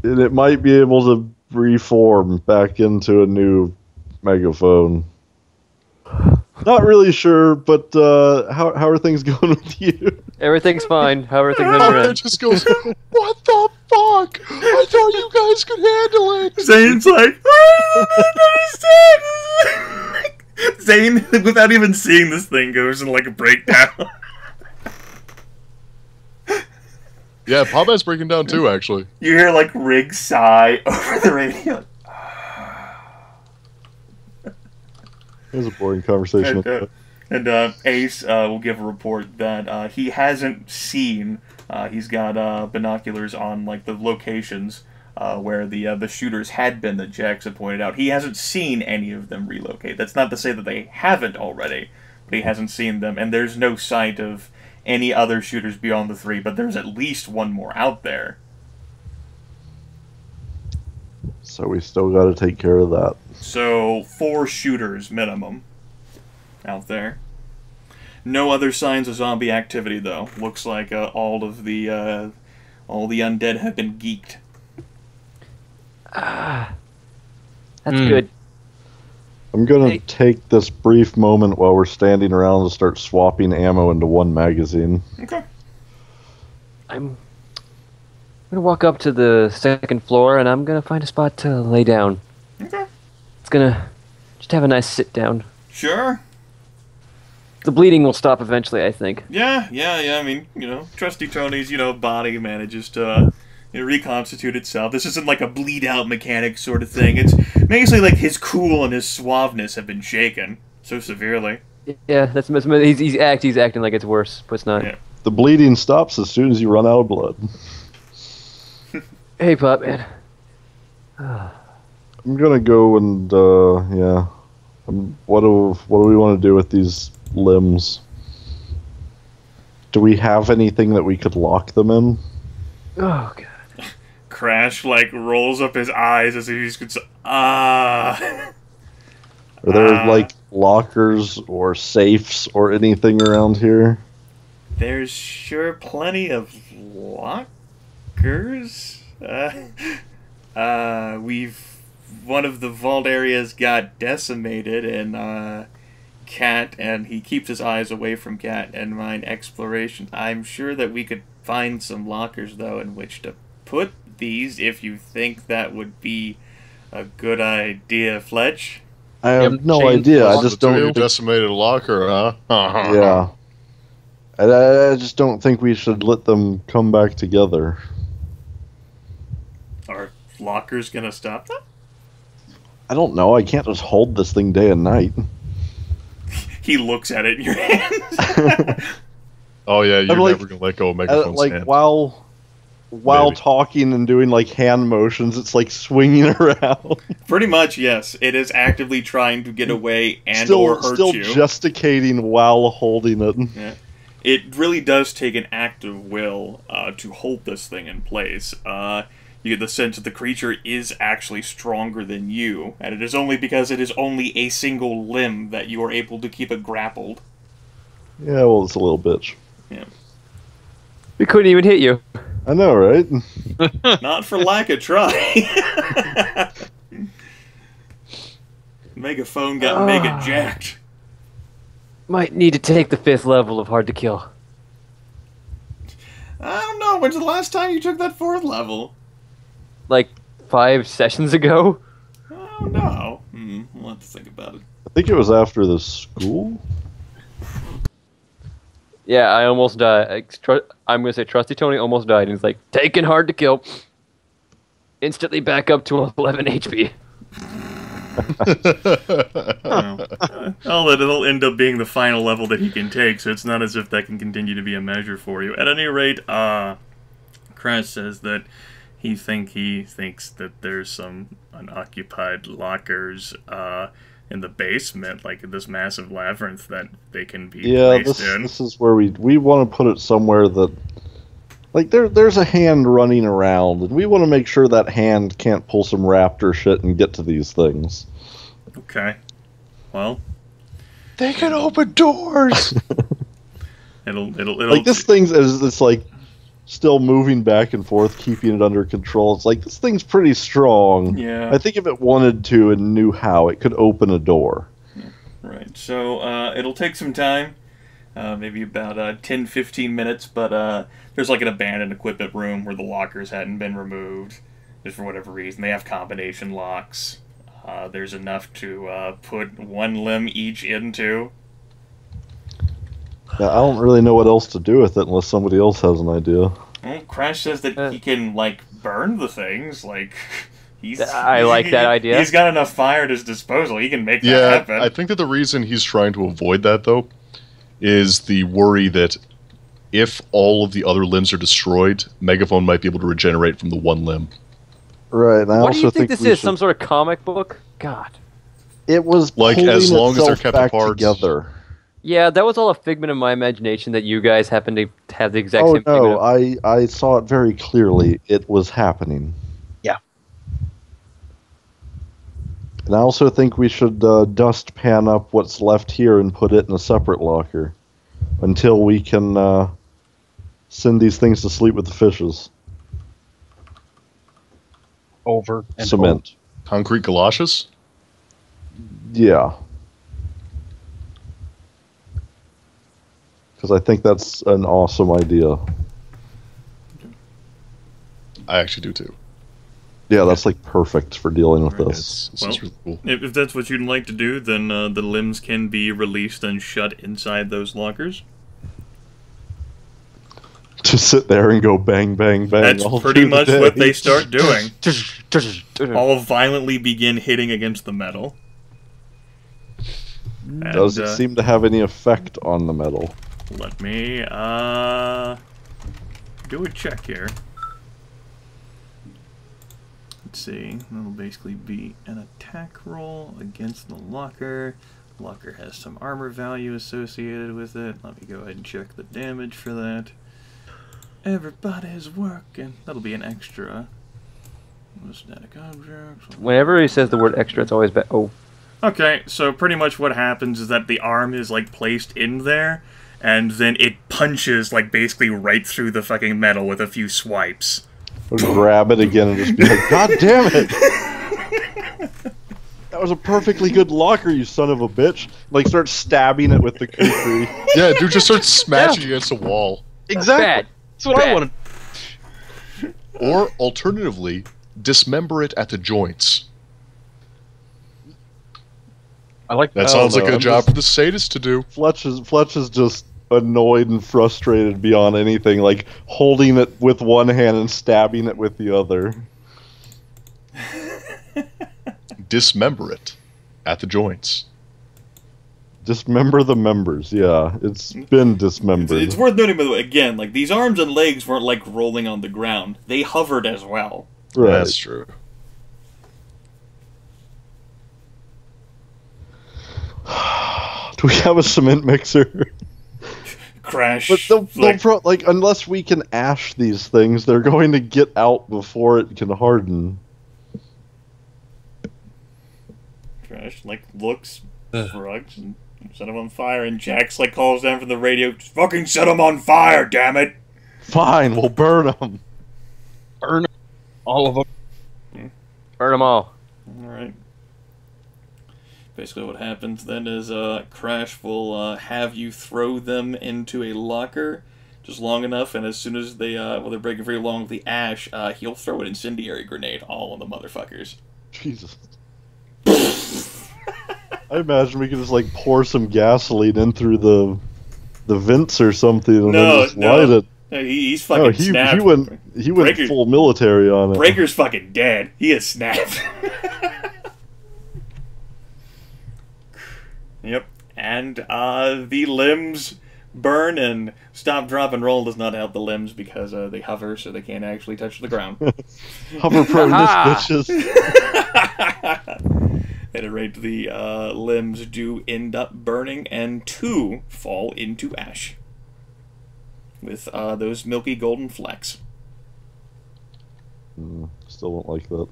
And it might be able to reform back into a new megaphone. Not really sure, but how are things going with you? Everything's fine. How are things on your It end? just goes, what the fuck? I thought you guys could handle it. Zane's like, I don't understand. Zane, without even seeing this thing, goes in like a breakdown. Yeah, Potman's breaking down too, actually. You hear like Rig sigh over the radio. It was a boring conversation. And Ace will give a report that he hasn't seen. He's got binoculars on like the locations where the shooters had been that Jax had pointed out. He hasn't seen any of them relocate. That's not to say that they haven't already, but he hasn't seen them. And there's no sight of any other shooters beyond the 3, but there's at least one more out there. So we still got to take care of that. So 4 shooters minimum out there. No other signs of zombie activity though. Looks like all the undead have been geeked. That's good. I'm gonna take this brief moment while we're standing around to start swapping ammo into one magazine. Okay. I'm gonna walk up to the 2nd floor and I'm gonna find a spot to lay down. Okay. It's gonna just have a nice sit down. Sure. The bleeding will stop eventually, I think. Yeah. I mean, Trusty Tony's, body manages to reconstitute itself. This isn't like a bleed-out mechanic sort of thing. It's basically like his cool and his suaveness have been shaken so severely. Yeah, that's he's acting like it's worse, but it's not. Yeah. The bleeding stops as soon as you run out of blood. Hey, Potman. I'm gonna go and yeah. What do we want to do with these limbs? Do we have anything that we could lock them in? Oh god. Crash rolls up his eyes as if he's going to Are there like lockers or safes or anything around here? There's sure plenty of lockers. One of the vault areas got decimated, and Cat, and he keeps his eyes away from Cat and mine exploration. I'm sure that we could find some lockers though in which to put these if you think that would be a good idea, Fletch. I have no idea. I just don't. Decimated locker, huh? Yeah. I just don't think we should let them come back together. Are lockers gonna stop them? I don't know. I can't just hold this thing day and night. He looks at it in your hands. Oh yeah, you're like, never gonna let go of Megaphone's like hand. while talking and doing like hand motions, it's like swinging around. Pretty much, yes. It is actively trying to get away and or hurt still you. Gesticating while holding it. Yeah. It really does take an act of will to hold this thing in place. You get the sense that the creature is actually stronger than you, and it is only because it is only a single limb that you are able to keep it grappled. Yeah, well, it's a little bitch. Yeah. We couldn't even hit you. I know, right? Not for lack of try. Megaphone got mega jacked. Might need to take the 5th level of hard to kill. I don't know. When's the last time you took that 4th level? Like 5 sessions ago? I don't know. We'll have to think about it. I think it was after the school. Yeah, I almost died. I'm going to say Trusty Tony almost died, and he's like, taking hard to kill. Instantly back up to 11 HP. It'll end up being the final level that he can take, so it's not as if that can continue to be a measure for you. At any rate, Crash says that he thinks that there's some unoccupied lockers in the basement, like in this massive labyrinth that they can be placed in. This is where we want to put it somewhere that, like, there's a hand running around, and we want to make sure that hand can't pull some raptor shit and get to these things. Okay. Well, they can open doors. it'll like this thing's it's like still moving back and forth, keeping it under control. It's like, this thing's pretty strong. Yeah. I think if it wanted to and knew how, it could open a door. Right. So it'll take some time, maybe about 10-15 minutes, but there's like an abandoned equipment room where the lockers hadn't been removed, just for whatever reason. They have combination locks. There's enough to put one limb each into. Yeah, I don't really know what else to do with it unless somebody else has an idea. Well, Crash says that he can, like, burn the things. Like, I like that idea. He's got enough fire at his disposal. He can make that Yeah, happen. I think that the reason he's trying to avoid that, though, is the worry that if all of the other limbs are destroyed, Megaphone might be able to regenerate from the one limb. Right. And I What do also you think this we is? should- Some sort of comic book? God. It was Like, pulling as long as they're itself kept back apart. together. Yeah, that was all a figment of my imagination that you guys happen to have the exact Oh same figment no, of. I saw it very clearly. It was happening. Yeah. And I also think we should dust pan up what's left here and put it in a separate locker until we can send these things to sleep with the fishes. Over and Cement. Concrete galoshes? Yeah. Because I think that's an awesome idea. I actually do too. Yeah, that's like perfect for dealing with Right, this. This Well, is really cool. if that's what you'd like to do, then the limbs can be released and shut inside those lockers. Just sit there and go bang, bang, bang. That's all pretty through the much day. what they start doing. All violently begin hitting against the metal. Does And, it seem to have any effect on the metal? Let me do a check here. Let's see. That'll basically be an attack roll against the locker. Locker has some armor value associated with it. Let me go ahead and check the damage for that. Everybody's working. That'll be an extra. Static objects. Whenever he says the word extra, it's always bad. Oh. Okay, so pretty much what happens is that the arm is, like, placed in there, and then it punches, like, basically right through the fucking metal with a few swipes. Or grab it again and just be like, God damn it! That was a perfectly good locker, you son of a bitch. Like, start stabbing it with the kukri. Yeah, dude just starts smashing against a wall. Exactly. Bad. That's what I Bad. wanted. Or, alternatively, dismember it at the joints. I like That I sounds don't like know, a I'm job just- for the sadist to do. Fletch is just annoyed and frustrated beyond anything, like holding it with one hand and stabbing it with the other. Dismember it at the joints. Dismember the members, yeah. It's been dismembered. It's worth noting, by the way, again, like, these arms and legs weren't, like, rolling on the ground. They hovered as well. Right. That's true. Do we have a cement mixer? Crash. But like, like, unless we can ash these things, they're going to get out before it can harden. Crash, like, looks, shrugs, and set him on fire, and Jax, like, calls down from the radio, just fucking set him on fire, damn it! Fine, we'll burn them. burn all of them. Burn them all. Alright. Basically what happens then is Crash will have you throw them into a locker just long enough, and as soon as they're breaking free along with the ash, he'll throw an incendiary grenade all on the motherfuckers. Jesus. I imagine we could just like pour some gasoline in through the vents or something and then just light it. No, he's fucking No, snapped. he went Breaker- full military on it. Breaker's fucking dead. He is snapped. Yep. And the limbs burn, and stop, drop, and roll does not help the limbs because they hover, so they can't actually touch the ground. Hover proneness, Aha! bitches. At any rate, the limbs do end up burning, and 2 fall into ash. With those milky golden flecks. Still don't like that.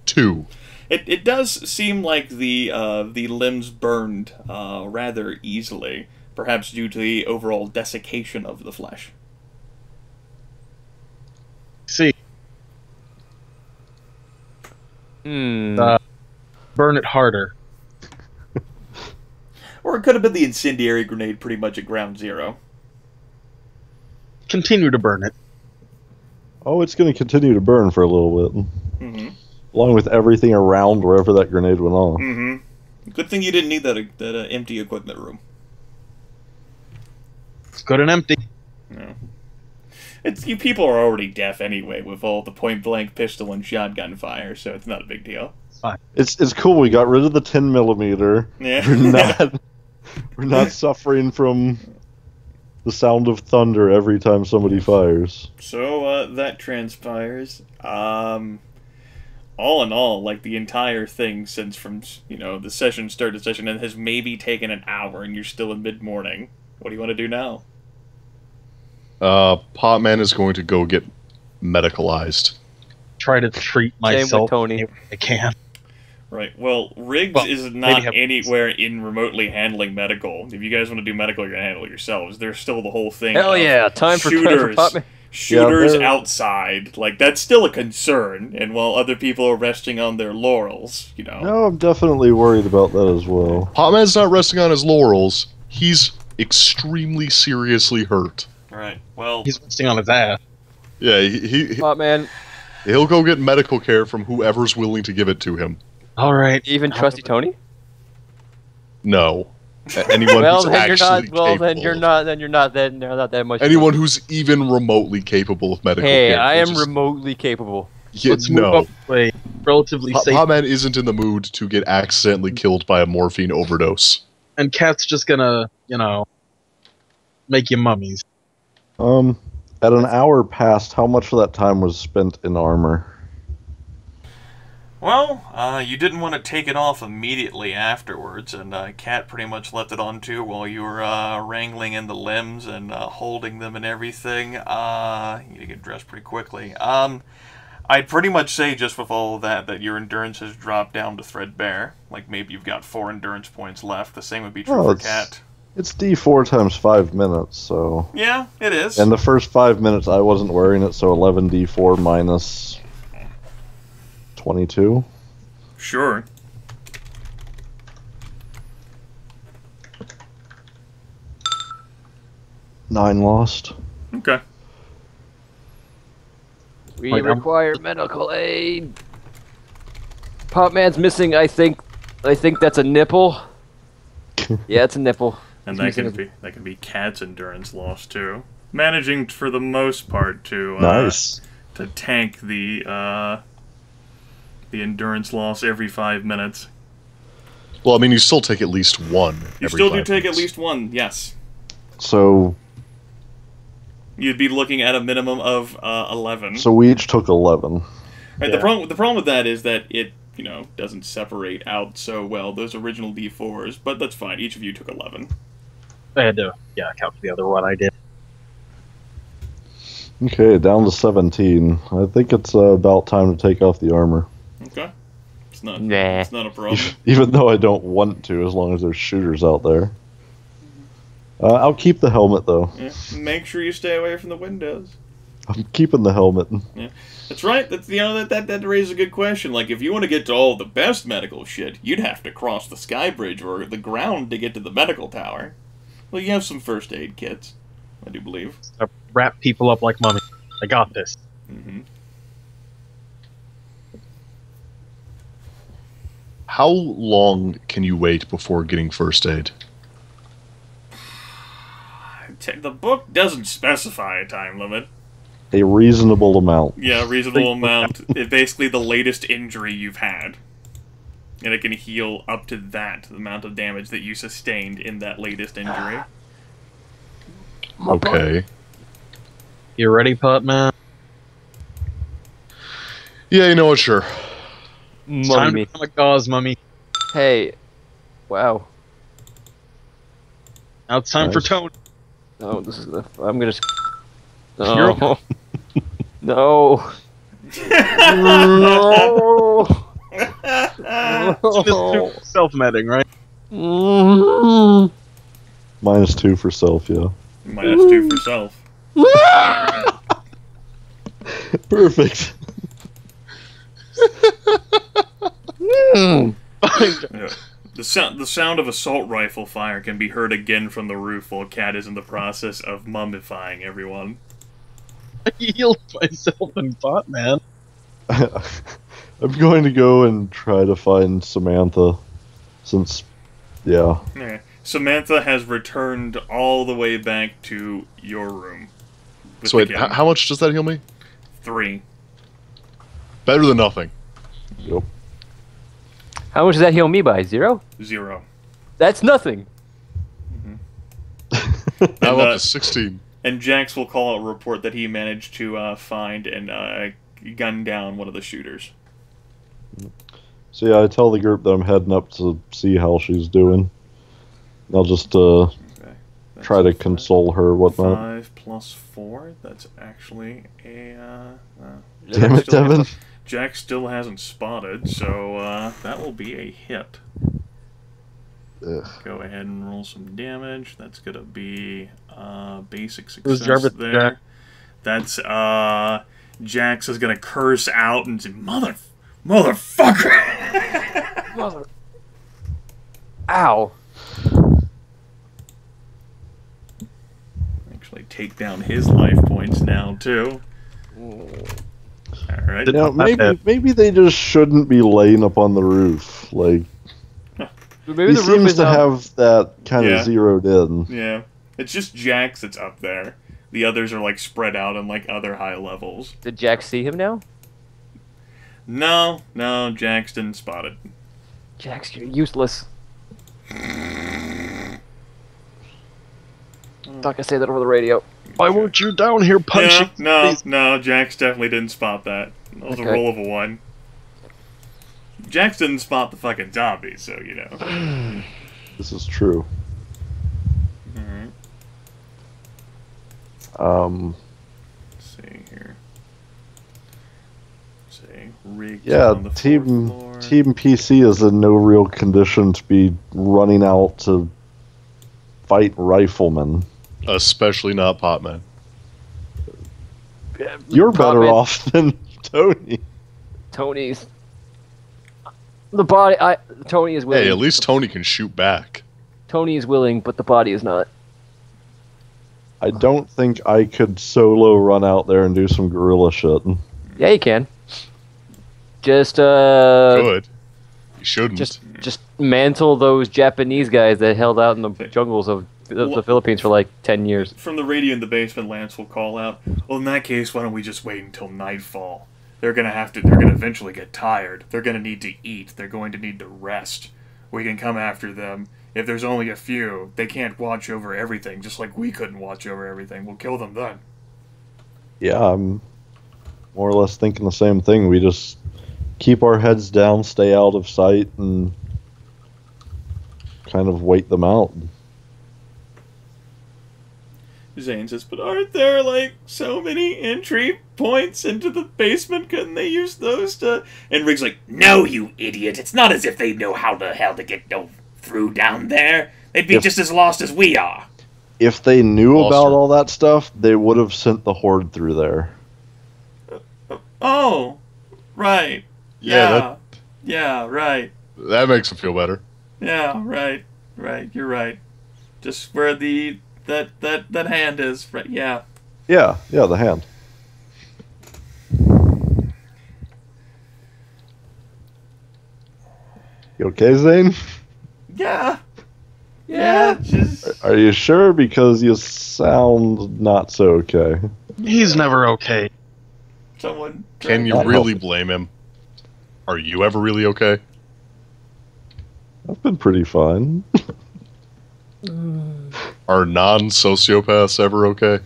2. It does seem like the limbs burned rather easily, perhaps due to the overall desiccation of the flesh. Burn it harder. Or it could have been the incendiary grenade pretty much at ground zero. Continue to burn it. Oh, it's going to continue to burn for a little bit. Mm-hmm. Along with everything around wherever that grenade went off. Mm-hmm. Good thing you didn't need that empty equipment room. It's good and empty. No. You people are already deaf anyway with all the point-blank pistol and shotgun fire, so it's not a big deal. It's cool. We got rid of the 10mm. Yeah. We're not suffering from the sound of thunder every time somebody fires. So that transpires. All in all, like the entire thing since from the session start to session end has maybe taken an hour, and you're still in mid-morning. What do you want to do now? Potman is going to go get medicalized. Try to treat myself Tony. any way I can. Right. Well, Riggs is not anywhere in remotely handling medical. If you guys want to do medical, you're going to handle it yourselves. There's still the whole thing. Hell yeah! Time for Potman. Shooters outside. Like, that's still a concern. And while other people are resting on their laurels, No, I'm definitely worried about that as well. Potman's not resting on his laurels. He's extremely seriously hurt. Right. Well, He's resting on his ass. Yeah, Potman. He'll go get medical care from whoever's willing to give it to him. All right. Even Trusty Tony? No. Anyone Well, who's then you're not. actually Well, capable. then you're not. Then you're not. Then you're not that much. Anyone who's even remotely capable of medical Hey, care. I am Just- remotely capable. Yeah, Let's move up to a relatively safe. Potman isn't in the mood to get accidentally killed by a morphine overdose. And Cat's just gonna, make you mummies. At an hour past, how much of that time was spent in armor? Well, you didn't want to take it off immediately afterwards, and Cat pretty much left it on too while you were wrangling in the limbs and holding them and everything. You need to get dressed pretty quickly. I'd pretty much say just with all of that your endurance has dropped down to threadbare. Like maybe you've got 4 endurance points left. The same would be true for Cat. It's D4 times 5 minutes, so... Yeah, it is. And the first 5 minutes I wasn't wearing it, so 11 D4 minus 22. Sure. Nine lost. Okay. We require medical aid. Potman's missing. I think that's a nipple. Yeah, it's a nipple. And that can be Cat's endurance loss too. Managing for the most part to Nice. to tank the endurance loss every 5 minutes. Well, I mean, you still take at least one. You every still do 5 take minutes. at least one, yes. So You'd be looking at a minimum of 11. so we each took 11. Right, the problem with that is that it doesn't separate out so well, those original D4s, but that's fine. Each of you took 11. I had to, count the other one I did. Okay, down to 17. I think it's about time to take off the armor. Okay. It's not a problem. Even though I don't want to, as long as there's shooters out there. I'll keep the helmet, though. Yeah. Make sure you stay away from the windows. I'm keeping the helmet. Yeah, that's right. That's that raises a good question. Like, if you want to get to all the best medical shit, you'd have to cross the sky bridge or the ground to get to the medical tower. Well, you have some first aid kits, I do believe. Wrap people up like mummies. I got this. Mm-hmm. How long can you wait before getting first aid? The book doesn't specify a time limit. A reasonable amount. Yeah, reasonable amount. It's basically the latest injury you've had. And it can heal up to that, the amount of damage that you sustained in that latest injury. Okay. You ready, Potman? Yeah, you know what, sure. It's time to become a gauze mummy. Hey. Wow. Now it's time for Nice. Tony. No, this is the. I'm gonna. No. No. No. Self-medding, right? -2 for self, yeah. -2 for self. Perfect. Yeah. The sound of assault rifle fire can be heard again from the roof while Cat is in the process of mummifying everyone. I healed myself and Potman. I'm going to go and try to find Samantha, since, yeah. Yeah. Samantha has returned all the way back to your room. So wait, how much does that heal me? 3. Better than nothing. Yep. How much does that heal me by? 0? 0. That's nothing. I'm up to 16. And Jax will call out a report that he managed to find and gun down one of the shooters. So yeah, I tell the group that I'm heading up to see how she's doing. I'll just try to console her, whatnot. 5 plus 4. That's actually a. Damn it, Devin. Jack still hasn't spotted, so that will be a hit. Ugh. Go ahead and roll some damage. That's gonna be basic Who's success Jarvis there. Jack? That's Jax is gonna curse out and say, motherfucker! Mother. Ow. Actually, take down his life points now too. All right. You know, maybe they just shouldn't be laying up on the roof. Like, Maybe he the roof seems is to have that kind Yeah. of zeroed in. Yeah, it's just Jax that's up there. The others are like spread out on like other high levels. Did Jack see him now? No, Jax didn't spot it. Jax, you're useless. Not gonna say that over the radio. Why weren't you down here punching? No, Jax definitely didn't spot that. That was a Okay. roll of a 1. Jax didn't spot the fucking zombie, so you know. This is true. Alright, Um, let's see here. Let's see, rigged yeah, on the fourth floor. Team PC is in no real condition to be running out to fight riflemen. Especially not Potman. You're better Potman- off than Tony. Tony's. The body. Tony is willing. Hey, at least Tony can shoot back. Tony is willing, but the body is not. I don't think I could solo run out there and do some guerrilla shit. Yeah, you can. Just Good. You shouldn't. just mantle those Japanese guys that held out in the jungles of the Philippines for like 10 years. From the radio in the basement, Lance will call out, well, in that case, why don't we just wait until nightfall? They're gonna eventually get tired. They're gonna need to eat. They're going to need to rest. We can come after them. If there's only a few, they can't watch over everything, just like we couldn't watch over everything. We'll kill them then. Yeah, I'm more or less thinking the same thing. We just keep our heads down, stay out of sight, and kind of wait them out. Zane says, but aren't there, like, so many entry points into the basement? Couldn't they use those to... And Rig's like, no, you idiot. It's not as if they know how the hell to get through down there. They'd be just as lost as we are. If they knew Lost about her. all that stuff, they would have sent the horde through there. Oh, right. Yeah, Yeah, right. that makes him feel better. Yeah, right. Right, you're right. Just where that hand is, right, yeah. Yeah, the hand. You okay, Zane? Yeah. Yeah, just... Are you sure? Because you sound not so okay. He's never okay. Someone... Can you really blame him? Are you ever really okay? I've been pretty fine. Are non-sociopaths ever okay?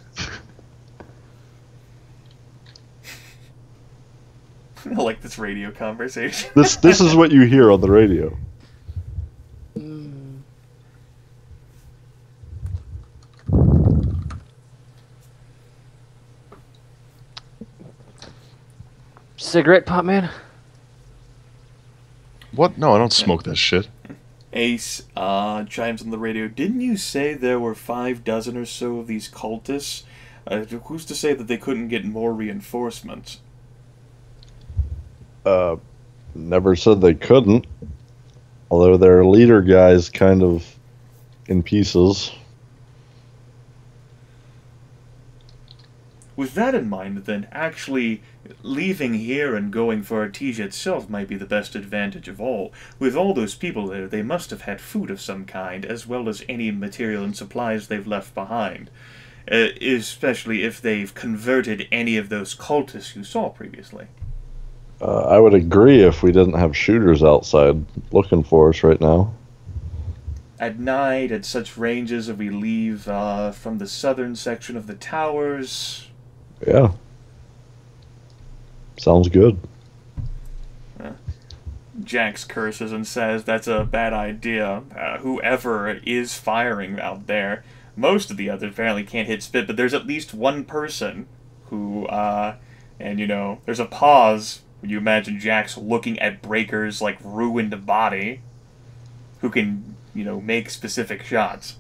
I like this radio conversation. This is what you hear on the radio. Cigarette, Potman? What? No, I don't smoke that shit. Ace chimes on the radio. Didn't you say there were 6 or so of these cultists? Who's to say that they couldn't get more reinforcements? Never said they couldn't. If they knew about all that stuff, they would have sent the horde through there. Are you ever really okay? Yeah, I'm more or less thinking the same thing. We just keep our heads down, stay out of sight, and kind of wait them out. Although their leader guy's kind of in pieces. With that in mind, then, actually leaving here and going for Artesia itself might be the best advantage of all. With all those people there, they must have had food of some kind, as well as any material and supplies they've left behind. Especially if they've converted any of those cultists you saw previously. I would agree if we didn't have shooters outside looking for us right now. At night, at such ranges as we leave from the southern section of the towers. Yeah. Sounds good. Jax curses and says that's a bad idea. Whoever is firing out there, most of the others apparently can't hit spit, but there's at least one person who, and you know, there's a pause when you imagine Jax looking at Breaker's, like, ruined body, who can, you know, make specific shots.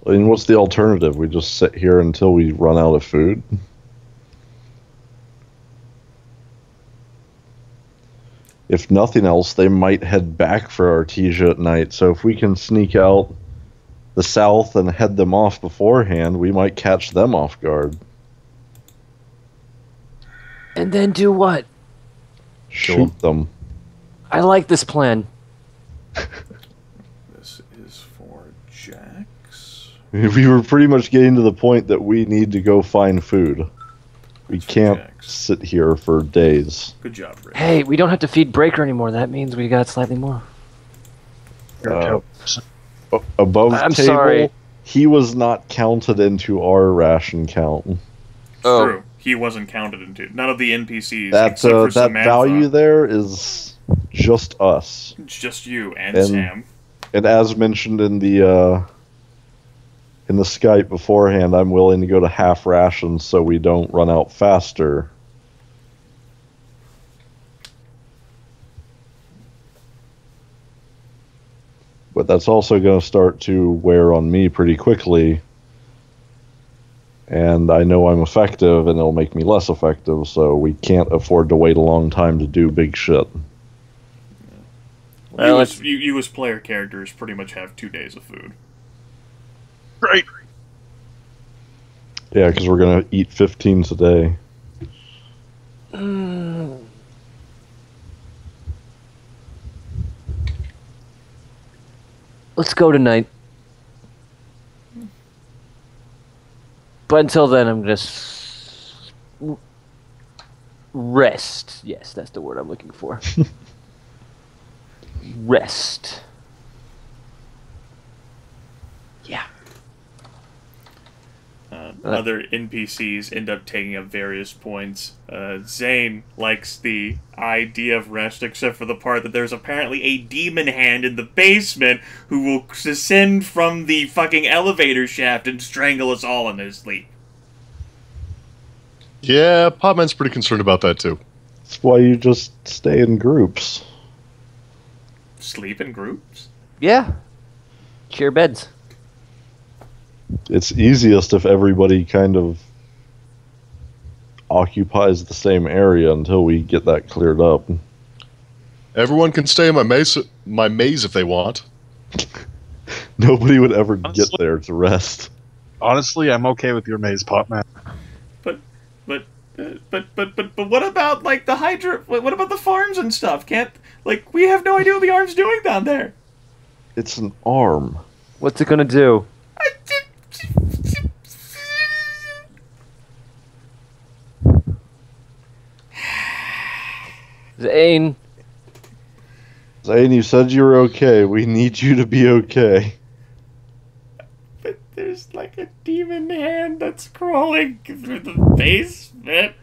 I mean, what's the alternative? We just sit here until we run out of food? If nothing else, they might head back for Artesia at night, so if we can sneak out the south and head them off beforehand, we might catch them off guard. And then do what? Shoot them. I like this plan. This is for Jax. We were pretty much getting to the point that we need to go find food. We can't sit here for days. Good job, Rick. Hey, we don't have to feed Breaker anymore. That means we got slightly more. Above I'm table, sorry. he was not counted into our ration count. True. He wasn't counted into none of the NPCs. That except for that Samantha. value there is just us. It's just you and And- Sam. And as mentioned in the Skype beforehand, I'm willing to go to half rations so we don't run out faster. But that's also going to start to wear on me pretty quickly. And I know I'm effective, and it'll make me less effective, so we can't afford to wait a long time to do big shit. Well, You as player characters pretty much have 2 days of food. Great. Yeah, because we're going to eat 15 today. Let's go tonight. But until then, I'm just rest. Yes, that's the word I'm looking for. Rest. Yeah. Other NPCs end up taking up various points. Zane likes the idea of rest, except for the part that there's apparently a demon hand in the basement who will descend from the fucking elevator shaft and strangle us all in his sleep. Yeah, Potman's pretty concerned about that too. That's why you just stay in groups. Sleep in groups? Yeah. Share beds. It's easiest if everybody kind of occupies the same area until we get that cleared up. Everyone can stay in my maze if they want. Nobody would ever get Honestly- there to rest. Honestly, I'm okay with your maze, Potman. But what about, like, the Hydra... What about the farms and stuff? We have no idea what the arm's doing down there. It's an arm. What's it gonna do? Zane. Zane, you said you were okay. We need you to be okay. But there's, like, a demon hand that's crawling through the basement.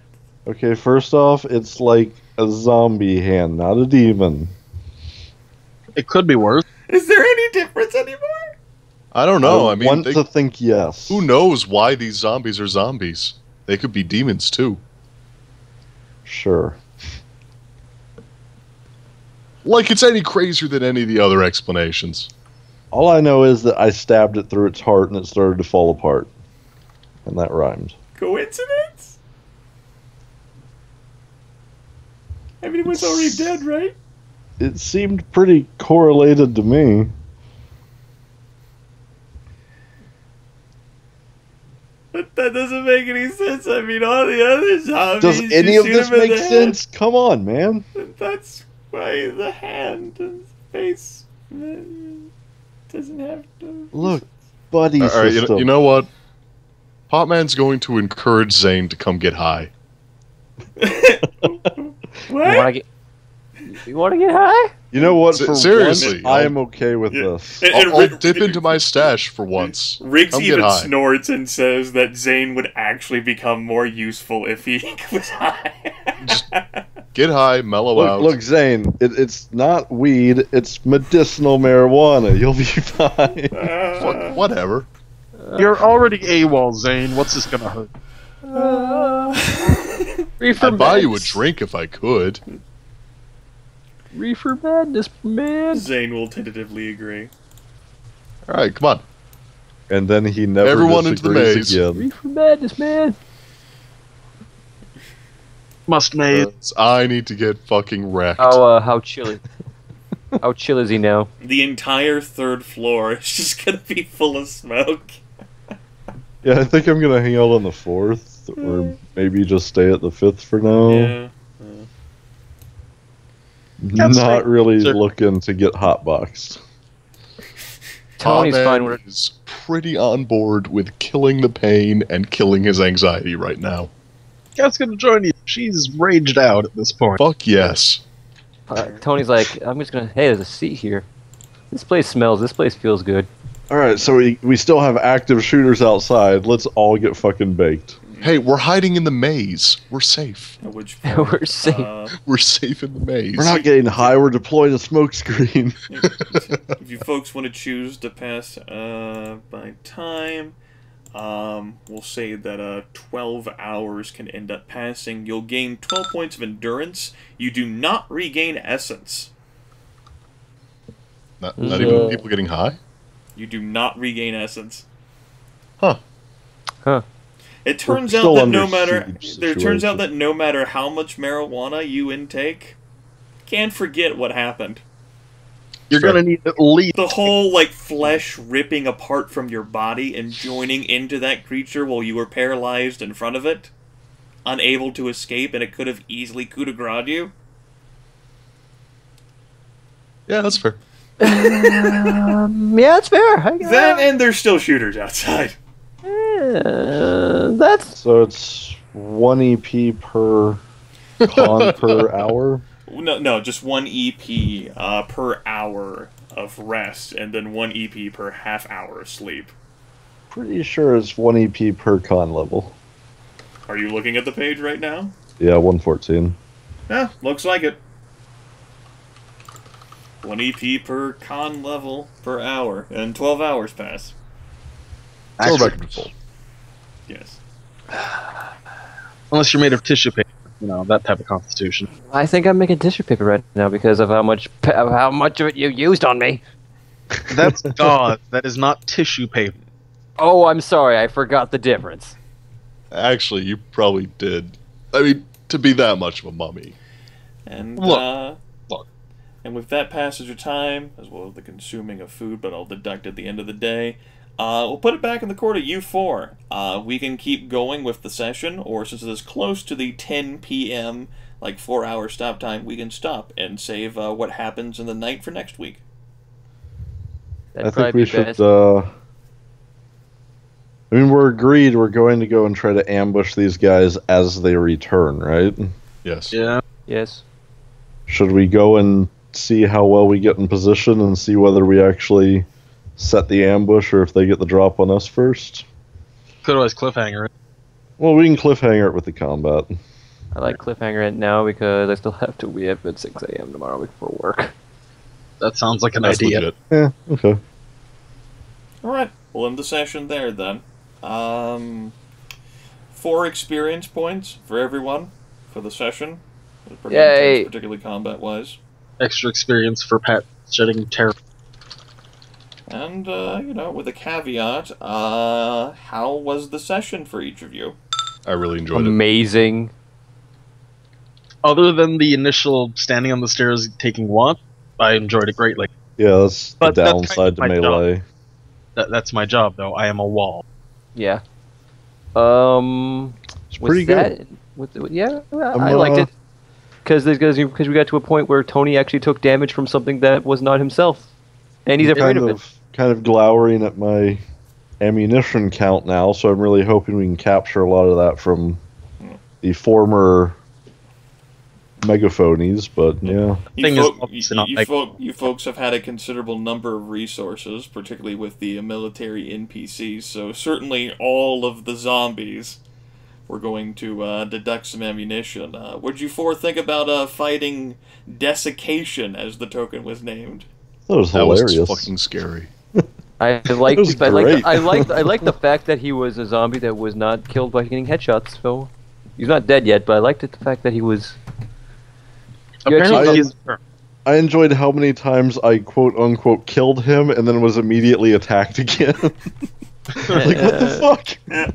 Okay, first off, it's like a zombie hand, not a demon. It could be worse. Is there any difference anymore? I don't know. I mean, want to think yes. who knows why these zombies are zombies? They could be demons too. Sure. Like it's any crazier than any of the other explanations. All I know is that I stabbed it through its heart and it started to fall apart. And that rhymed. Coincidence? I mean, he was already dead, right? It seemed pretty correlated to me. But that doesn't make any sense. I mean, all the other zombies. Does any you of shoot this him in make the head. sense? Come on, man. That's why the hand and face doesn't have to. Look, buddy All right, system. you know what? Potman's going to encourage Zane to come get high. What? You want to get high? You know what? For Seriously, once, I am okay with this. I'll dip into my stash for once. Riggs Come get even high. snorts and says that Zane would actually become more useful if he was high. Just get high, mellow out. Look, Zane, it's not weed, it's medicinal marijuana. You'll be fine. Whatever. You're already AWOL, Zane. What's this gonna hurt? Reefer I'd buy you a madness. drink if I could. Reefer madness, man. Zane will tentatively agree. All right, come on. And then he never Everyone into the disagrees maze. again. Reefer madness, man. Must made. I need to get fucking wrecked. How chill? How chill is he now? The entire third floor is just gonna be full of smoke. Yeah, I think I'm gonna hang out on the 4th, or maybe just stay at the 5th for now. Yeah. Not really Sure. looking to get hotboxed. Tony's Potman fine with it. is pretty on board with killing the pain and killing his anxiety right now. Kat's gonna join you. She's raged out at this point. Fuck yes. Tony's like, I'm just gonna. Hey, there's a seat here. This place smells. This place feels good. Alright, so we still have active shooters outside. Let's all get fucking baked. Hey, we're hiding in the maze. We're safe. At which We're point, safe. We're safe in the maze. We're not getting high, we're deploying a smoke screen. if you folks want to choose to pass by time, we'll say that 12 hours can end up passing. You'll gain 12 points of endurance. You do not regain essence. Not even people getting high? You do not regain essence. Huh. It turns We're out still that under no matter siege it turns out situation. that no matter how much marijuana you intake, can't forget what happened. You're Sure. gonna need at least. The whole like flesh ripping apart from your body and joining into that creature while you were paralyzed in front of it, unable to escape, and it could have easily coup de grace you. Yeah, that's fair. Yeah, it's fair. That and there's still shooters outside. That's So it's 1 EP per con per hour. No, just 1 EP per hour of rest, and then 1 EP per half hour of sleep. Pretty sure it's 1 EP per con level. Are you looking at the page right now? Yeah, 114. Yeah, looks like it. 1 EP per con level per hour, and 12 hours pass. Go back and full. Yes. Unless you're made of tissue paper, you know, that type of constitution. I think I'm making tissue paper right now because of how much of it you used on me. That's gauze. That is not tissue paper. Oh, I'm sorry. I forgot the difference. Actually, you probably did. I mean, to be that much of a mummy. And Look. and with that passage of time, as well as the consuming of food, but I'll deduct at the end of the day, we'll put it back in the court of U4. We can keep going with the session, or since it is close to the 10 p.m., like 4-hour stop time, we can stop and save what happens in the night for next week. That'd I think probably we be should. best. I mean, we're agreed we're going to go and try to ambush these guys as they return, right? Yes. Yeah. Yes. Should we go and see how well we get in position and see whether we actually set the ambush or if they get the drop on us first? Could always cliffhanger it. Well, we can cliffhanger it with the combat. I like cliffhanger it now because I still have to be up at 6 a.m. tomorrow before work. That sounds like an That's idea. legit. Yeah, okay. Alright, we'll end the session there then. 4 experience points for everyone for the session. It was pretty Yay. intense, particularly combat-wise. Extra experience for Pat shedding terror. And, with a caveat, how was the session for each of you? I really enjoyed it. Amazing. Other than the initial standing on the stairs taking one, I enjoyed it greatly. Yeah, that's But the that's downside kind to of my melee. That's my job, though. I am a wall. Yeah. It's pretty good. Yeah, I liked it. Because we got to a point where Tony actually took damage from something that was not himself. And he's afraid of it. Kind of glowering at my ammunition count now, so I'm really hoping we can capture a lot of that from the former megaphonies, but yeah. You folks have had a considerable number of resources, particularly with the military NPCs, so certainly all of the zombies we're going to deduct some ammunition. What'd you four think about fighting Desiccation, as the token was named? That was hilarious. That was fucking scary. I like the fact that he was a zombie that was not killed by getting headshots. So he's not dead yet, but I liked the fact that he was. I enjoyed how many times I quote unquote killed him and then was immediately attacked again. Like, what the fuck? Yeah.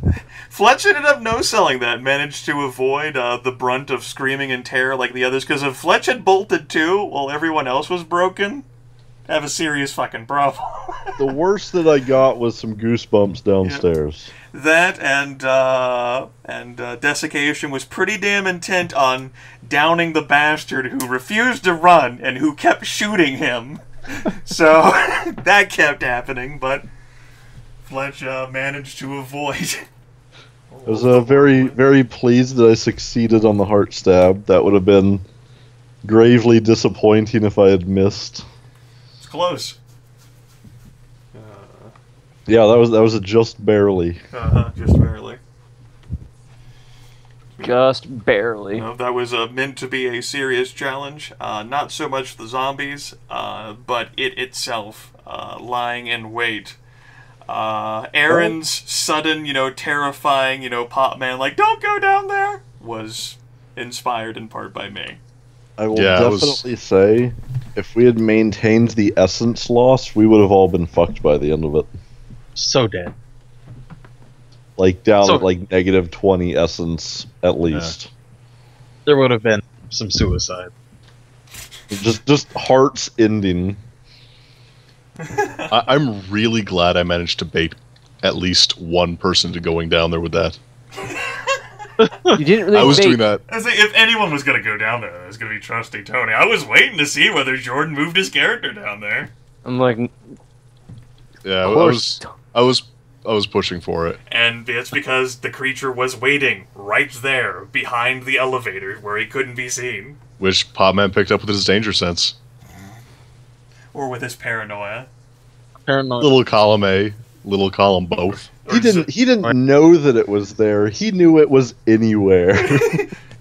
Fletch ended up no-selling that, managed to avoid the brunt of screaming and terror like the others, because if Fletch had bolted too while everyone else was broken, I'd have a serious fucking problem. The worst that I got was some goosebumps downstairs. Yeah. That and Desiccation was pretty damn intent on downing the bastard who refused to run and who kept shooting him. So that kept happening, but Fletch managed to avoid. I was very, very pleased that I succeeded on the heart stab. That would have been gravely disappointing if I had missed. It's close. Yeah, that was a just barely. Just barely. Just barely. That was meant to be a serious challenge. Not so much the zombies, but it itself, lying in wait. Aaron's sudden, terrifying, Potman, like, don't go down there, was inspired in part by me. I will definitely say, if we had maintained the essence loss, we would have all been fucked by the end of it. So dead. Like, down at, like, negative 20 essence, at least. There would have been some suicide. Just hearts ending. I'm really glad I managed to bait at least one person to going down there with that. You didn't really. I was doing that. I was like, if anyone was going to go down there, it was going to be Trusty Tony. I was waiting to see whether Jordan moved his character down there. I'm like, yeah, I was pushing for it, and it's because the creature was waiting right there behind the elevator where he couldn't be seen, which Potman picked up with his danger sense. Or with his paranoia. Little column A, little column both. He didn't know that it was there. He knew it was anywhere.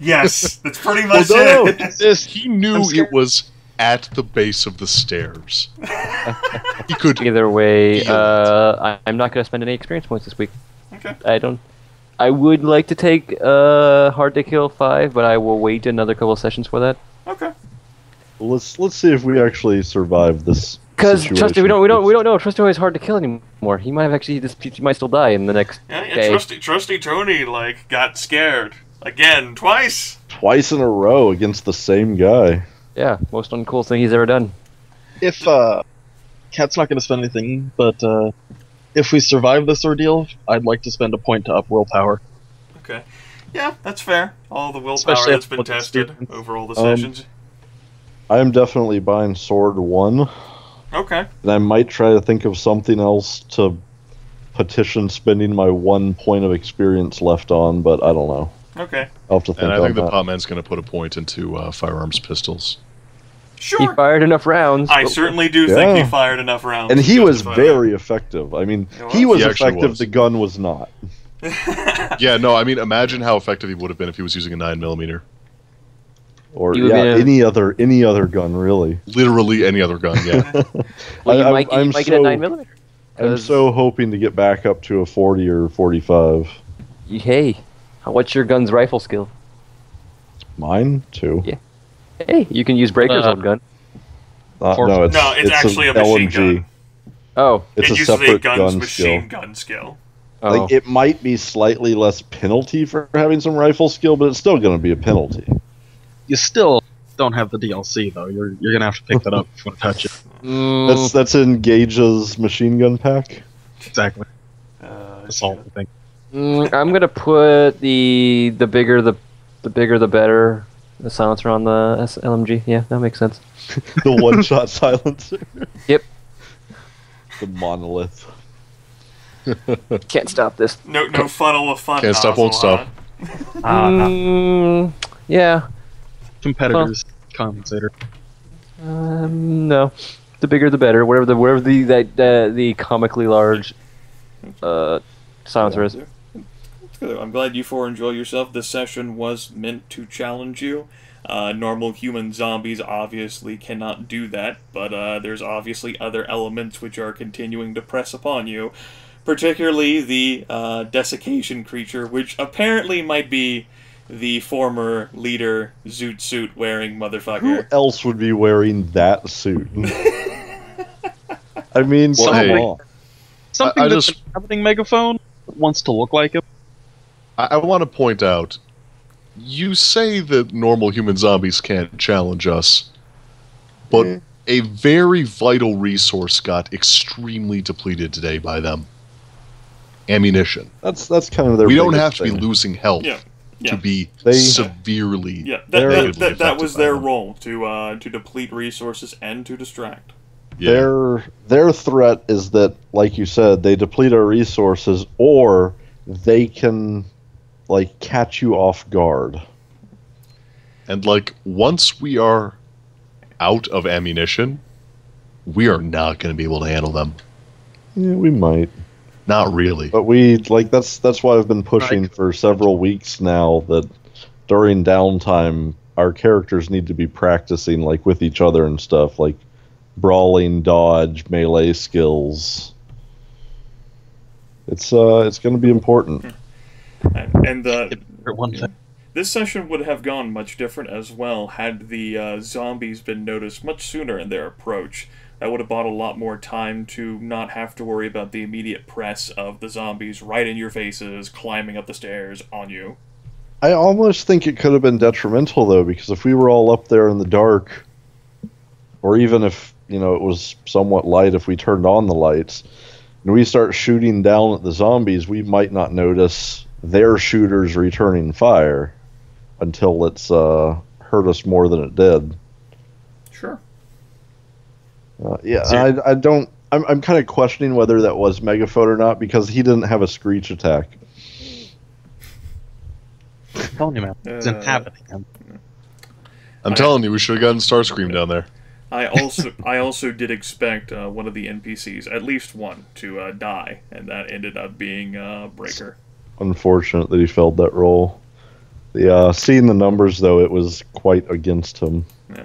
Yes, that's pretty much it. He knew it was at the base of the stairs. He could. Either way, I'm not going to spend any experience points this week. Okay. I would like to take Hard to Kill 5, but I will wait another couple of sessions for that. Okay. Let's see if we actually survive this. Because Trusty, we don't know. Trusty is hard to kill anymore. He might have he might still die in the next day. Trusty Tony got scared again twice in a row against the same guy. Yeah, most uncool thing he's ever done. If Cat's not going to spend anything, but if we survive this ordeal, I'd like to spend a point to up willpower. Okay, yeah, that's fair. All the willpower that's been tested over all the sessions. I am definitely buying Sword 1. Okay. And I might try to think of something else to petition spending my 1 point of experience left on, but I don't know. Okay. I'll have to think and I think on the that. Potman's going to put a point into firearms pistols. Sure. He fired enough rounds. I certainly do think he fired enough rounds. And he was very effective. I mean, he was effective, the gun was not. Yeah, no, I mean, imagine how effective he would have been if he was using a 9mm. Or any other gun, really. Literally any other gun, yeah. Well, you might get a 9mm. I'm so hoping to get back up to a 40 or 45. Hey, what's your gun's rifle skill? Mine, 2. Yeah. Hey, you can use Breaker's old gun. No, it's actually a machine gun. Oh. It's a separate gun skill. Oh. Like, it might be slightly less penalty for having some rifle skill, but it's still going to be a penalty. You still don't have the DLC though. You're gonna have to pick that up if you want to touch it. That's in Gage's machine gun pack. Exactly. Assault, I think. I'm gonna put the bigger the better. The silencer on the LMG. Yeah, that makes sense. The one-shot silencer. Yep. The monolith. Can't stop this. No funnel of fun. Can't stop, won't stop. Yeah. Competitors compensator. No. The bigger the better. Whatever the comically large silencer is. I'm glad you four enjoy yourself. This session was meant to challenge you. Normal human zombies obviously cannot do that, but there's obviously other elements which are continuing to press upon you. Particularly the desiccation creature, which apparently might be the former leader zoot suit wearing motherfucker. Who else would be wearing that suit? I mean, Well, come hey. on. Something I that's just- been happening Megaphone wants to look like him. I want to point out, you say that normal human zombies can't challenge us, but a very vital resource got extremely depleted today by them. Ammunition. That's kind of their. We don't biggest have to be thing. losing health Yeah. to be They- severely. Yeah, negatively that affected was by their them. role, to deplete resources and to distract. Yeah. Their threat is that, like you said, they deplete our resources, or they can, like, catch you off guard. And like once we are out of ammunition, we are not going to be able to handle them. Yeah, we might, Not really. but that's why I've been pushing for several weeks now that during downtime our characters need to be practicing, like, with each other and stuff, like brawling, dodge, melee skills. It's going to be important. And For one thing. this session would have gone much different as well had the zombies been noticed much sooner in their approach. That would have bought a lot more time to not have to worry about the immediate press of the zombies right in your faces, climbing up the stairs on you. I almost think it could have been detrimental, though, because if we were all up there in the dark, or even if, it was somewhat light, if we turned on the lights, and we start shooting down at the zombies, we might not notice their shooters returning fire until it's hurt us more than it did. Sure. I don't... I'm kind of questioning whether that was Megaphone or not, because he didn't have a screech attack. I'm telling you, man. It's inhabiting him. I'm telling you, we should have gotten Starscream down there. I also did expect one of the NPCs, at least one, to die, and that ended up being Breaker. Unfortunate that he failed that role. Seeing the numbers, though, it was quite against him. Yeah.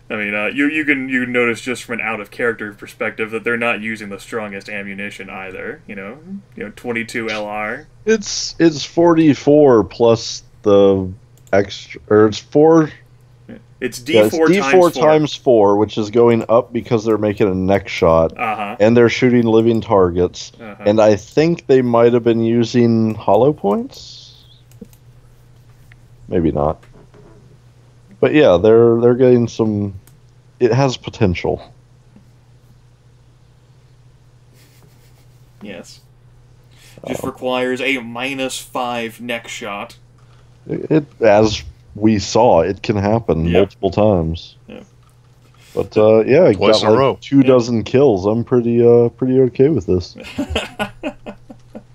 I mean, you can notice just from an out of character perspective that they're not using the strongest ammunition either. 22 LR. It's 44 plus the extra, or it's 4. It's D4 Yeah, it's D4 times 4. times 4, which is going up because they're making a neck shot, and they're shooting living targets. And I think they might have been using hollow points. Maybe not. But yeah, they're getting some. It has potential. Yes. Just requires a -5 neck shot. It as we saw, it can happen multiple times. Yeah. But yeah, I Twice got in a like row. 2 dozen kills. I'm pretty okay with this.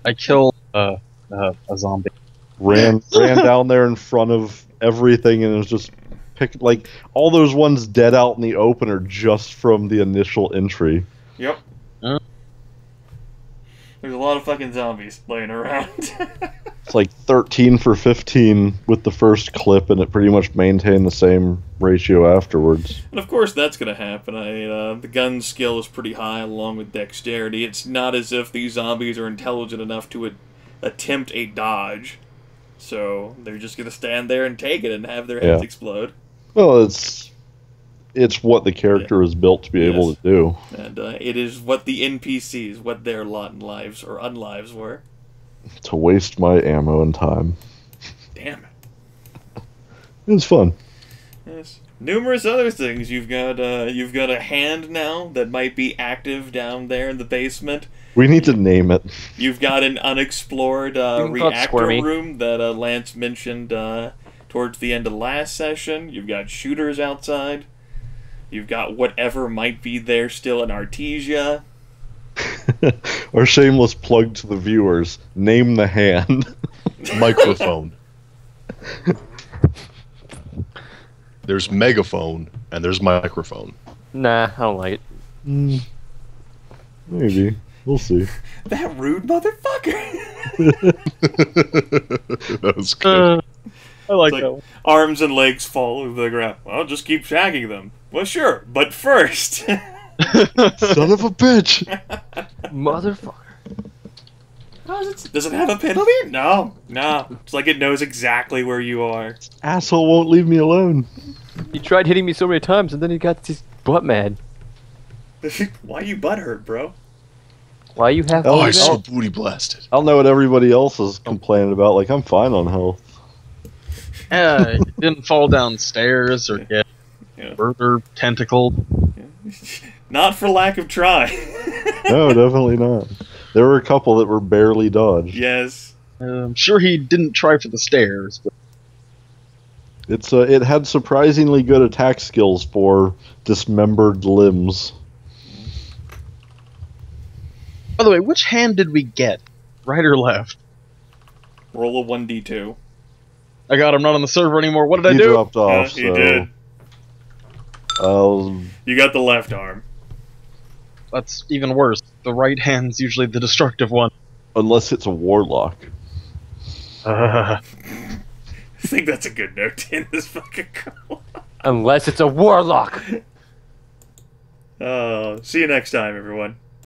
I killed a zombie. ran down there in front of everything, and it was just picked, like, all those ones dead out in the open are just from the initial entry. Yep. There's a lot of fucking zombies laying around. It's like 13 for 15 with the first clip, and it pretty much maintained the same ratio afterwards. And of course that's going to happen. The gun skill is pretty high along with dexterity. It's not as if these zombies are intelligent enough to attempt a dodge. So they're just going to stand there and take it and have their heads explode. Well, it's what the character is built to be able to do. And it is what the NPCs, what their lot in lives or unlives were. To waste my ammo and time. Damn it. It was fun. numerous other things. You've got a hand now that might be active down there in the basement. We need to name it. You've got an unexplored can call it reactor Squirmy. room that Lance mentioned towards the end of last session. You've got shooters outside. You've got whatever might be there still in Artesia. Our shameless plug to the viewers. Name the hand. Microphone. There's megaphone and there's microphone. Nah, I don't like it. Maybe. We'll see. That rude motherfucker! That was good. I like It's that like one. arms and legs fall to the ground. Well, just keep shagging them. Well, sure, but first... Son of a bitch! Motherfucker. Does it have a penalty? No. It's like it knows exactly where you are. Asshole won't leave me alone. He tried hitting me so many times, and then he got his butt mad. Why you butthurt, bro? Why you have Oh, to I do so that? booty blasted. I don't know what everybody else is complaining about. Like, I'm fine on health. Yeah, you didn't fall downstairs or get Yeah. further tentacled. Not for lack of try. No, definitely not. There were a couple that were barely dodged. Yes. I'm sure he didn't try for the stairs, but It had surprisingly good attack skills for dismembered limbs. by the way, which hand did we get? Right or left? Roll a 1d2. I got him not on the server anymore. What did I He do? dropped off, Yeah, you so... did. I'll You got the left arm. That's even worse. The right hand's usually the destructive one. unless it's a warlock. I think that's a good note to end this fucking call. Unless it's a warlock. See you next time, everyone.